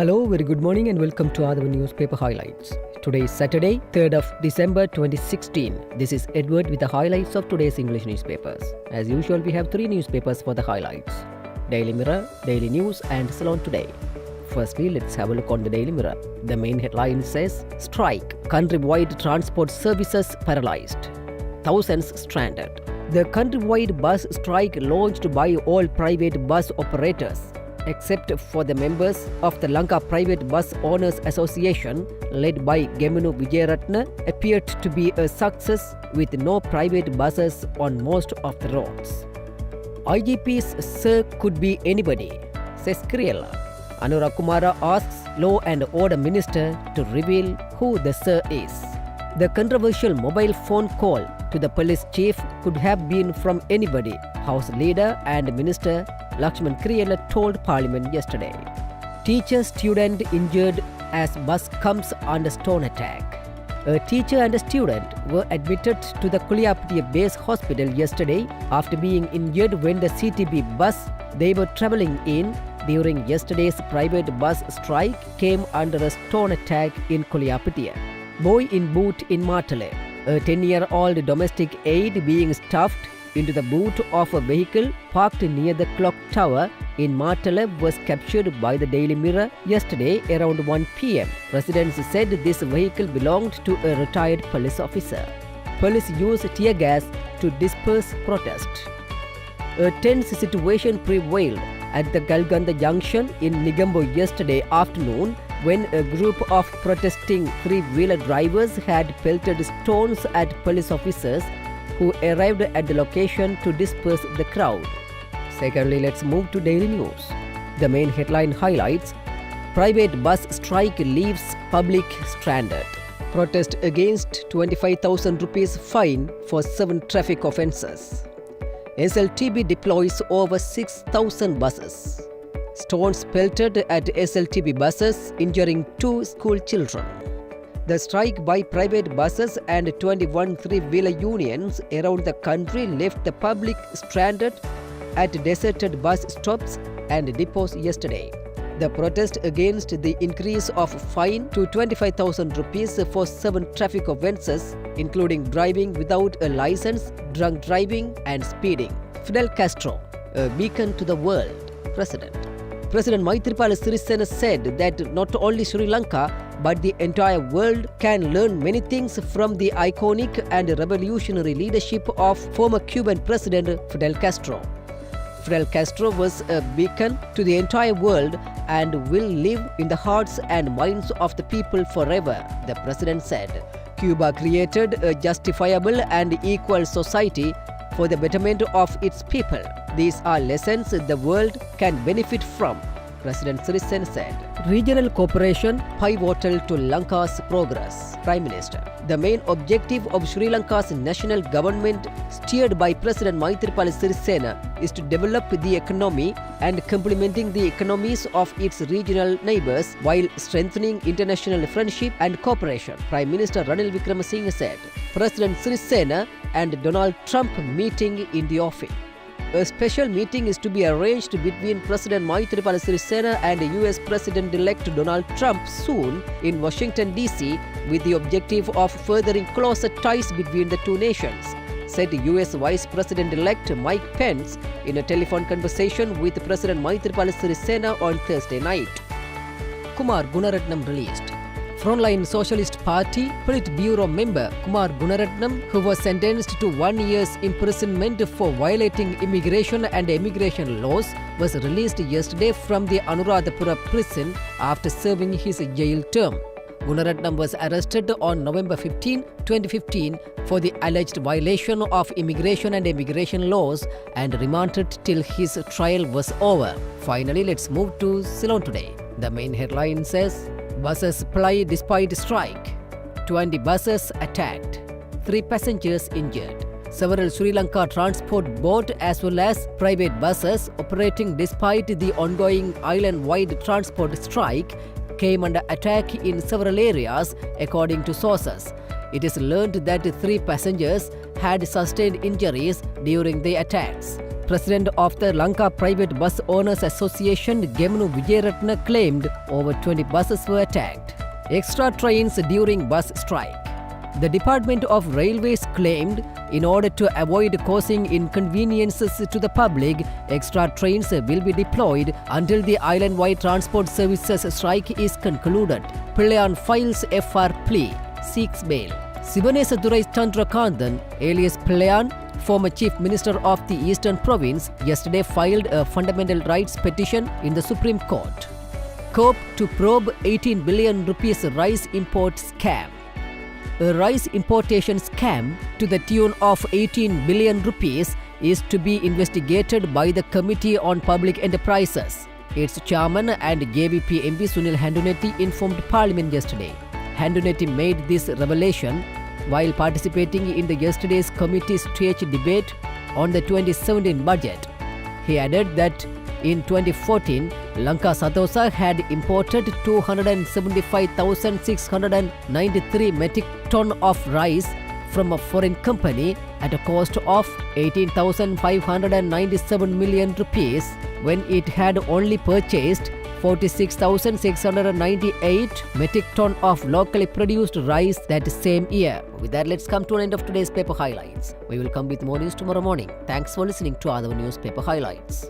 Hello, very good morning and welcome to Athavan newspaper highlights. Today is Saturday, 3rd of December 2016. This is Edward with the highlights of today's English newspapers. As usual, we have three newspapers for the highlights: Daily Mirror, Daily News and Ceylon Today. Firstly, let's have a look on the Daily Mirror. The main headline says, Strike, countrywide transport services paralyzed. Thousands stranded. The countrywide bus strike launched by all private bus operators, except for the members of the Lanka Private Bus Owners Association, led by Gemunu Vijayaratne, appeared to be a success with no private buses on most of the roads. IGP's Sir could be anybody, says Kriella. Anurag Kumara asks Law and Order Minister to reveal who the Sir is. The controversial mobile phone call to the police chief could have been from anybody, House Leader and Minister Lakshman Kriella told Parliament yesterday. Teacher-student injured as bus comes under stone attack. A teacher and a student were admitted to the Kuliapitiya Base Hospital yesterday after being injured when the CTB bus they were travelling in during yesterday's private bus strike came under a stone attack in Kuliapitiya. Boy in boot in Martale. A 10-year-old domestic aide being stuffed into the boot of a vehicle parked near the clock tower in Martale was captured by the Daily Mirror yesterday around 1 p.m. Residents said this vehicle belonged to a retired police officer. Police used tear gas to disperse protest. A tense situation prevailed at the Galganda Junction in Negombo yesterday afternoon when a group of protesting three-wheeler drivers had pelted stones at police officers who arrived at the location to disperse the crowd. Secondly, let's move to Daily News. The main headline highlights, Private bus strike leaves public stranded. Protest against 25,000 rupees fine for 7 traffic offences. SLTB deploys over 6,000 buses. Stones pelted at SLTB buses, injuring 2 school children. The strike by private buses and 21 three-wheeler unions around the country left the public stranded at deserted bus stops and depots yesterday. The protest against the increase of fine to 25,000 rupees for 7 traffic offences, including driving without a license, drunk driving and speeding. Fidel Castro, a beacon to the world, President. President Maithripala Sirisena said that not only Sri Lanka but the entire world can learn many things from the iconic and revolutionary leadership of former Cuban President Fidel Castro. Fidel Castro was a beacon to the entire world and will live in the hearts and minds of the people forever, the president said. Cuba created a justifiable and equal society for the betterment of its people. These are lessons the world can benefit from, President Sirisena said. Regional cooperation pivotal to Lanka's progress, Prime Minister. The main objective of Sri Lanka's national government, steered by President Maithripala Sirisena, is to develop the economy and complementing the economies of its regional neighbours while strengthening international friendship and cooperation, Prime Minister Ranil Wickremesinghe said. President Sirisena and Donald Trump meeting in the offing. A special meeting is to be arranged between President Maithripala Sirisena and US President-elect Donald Trump soon in Washington, D.C. with the objective of furthering closer ties between the two nations, said US Vice President-elect Mike Pence in a telephone conversation with President Maithripala Sirisena on Thursday night. Kumar Gunaratnam released. Frontline Socialist Party Politburo member Kumar Gunaratnam, who was sentenced to 1 year's imprisonment for violating immigration and immigration laws, was released yesterday from the Anuradhapura prison after serving his jail term. Gunaratnam was arrested on November 15, 2015 for the alleged violation of immigration and immigration laws and remanded till his trial was over. Finally, let's move to Ceylon Today. The main headline says, Buses ply despite strike. 20 buses attacked. 3 passengers injured. Several Sri Lanka transport boat as well as private buses operating despite the ongoing island-wide transport strike came under attack in several areas, according to sources. It is learned that 3 passengers had sustained injuries during the attacks. president of the Lanka Private Bus Owners Association, Gemnu Vijayaratna, claimed over 20 buses were attacked. Extra trains during bus strike. The Department of Railways claimed in order to avoid causing inconveniences to the public, extra trains will be deployed until the island-wide transport services strike is concluded. Pillayan files FR plea, seeks bail. Sivanesadurai Chandrakanthan, alias Pillayan, former Chief Minister of the Eastern Province, yesterday filed a fundamental rights petition in the Supreme Court. COP to probe 18 billion rupees rice import scam. A rice importation scam to the tune of 18 billion rupees is to be investigated by the Committee on Public Enterprises. Its chairman and JVP MP Sunil Handuneti informed Parliament yesterday. Handuneti made this revelation while participating in the yesterday's committee stage debate on the 2017 budget. He added that in 2014, Lanka Sathosa had imported 275,693 metric ton of rice from a foreign company at a cost of 18,597 million rupees when it had only purchased 46,698 metric ton of locally produced rice that same year. With that, let's come to an end of today's paper highlights. We will come with more news tomorrow morning. Thanks for listening to Athavan Newspaper Highlights.